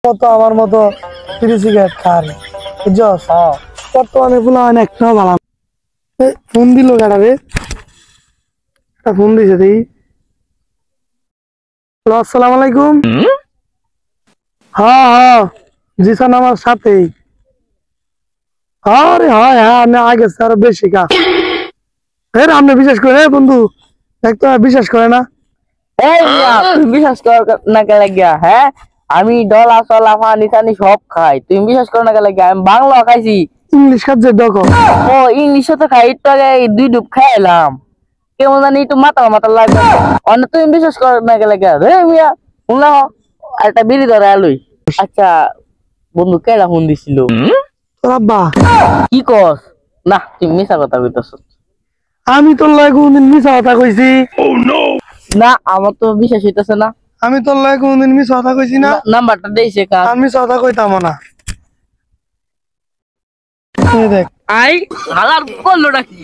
মতো আমার মতো ফ্রি সিগারেট খায় বুঝছস বর্তমানে ফুলা হয় না একটাও ভালো ফোন দিল গাড়ারে একটা ফোন দিছে দেখি হ্যালো আসসালামু আলাইকুম হ্যাঁ হ্যাঁ জিসান আমার সাথেই আরে হ্যাঁ হ্যাঁ না আগে স্যার বেশি কা আপনি বিশ্বাস করে বন্ধু দেখতো বিশ্বাস করে না এই মিয়া তুই বিশ্বাস কর না কে লাগিয়া হ্যাঁ আমি ডলা চলা পানি টানি সব খাই তুমি বিশ্বাস কর না কে লাগিয়া আমি বাংলা খাইছি ইংলিশ খাচ্ছে দেখো ও ইংলিশে তো খাই একটু আগে দুই ডুব খাইলাম কেমন জানি একটু মাথা মাথা লাগবে অন্য তুমি বিশ্বাস কর না কে লাগিয়া রে মিয়া শুনলা একটা বিড়ি ধরে আলুই আচ্ছা বন্ধু কেলা ফোন দিছিল তোর আব্বা কি কস না তুমি মিছা কথা কইতাছ আমি তোর লয় কোনদিন মিছা কথা কইছি না আমার তো বিশ্বাস হইতাছে না আমি তোর লয় কোনদিন মিছা কথা কইছি না নাম্বারটা দেইছে কার আমি মিছা কথা কইতাম না এই দেখ আই হালার করলো নাকি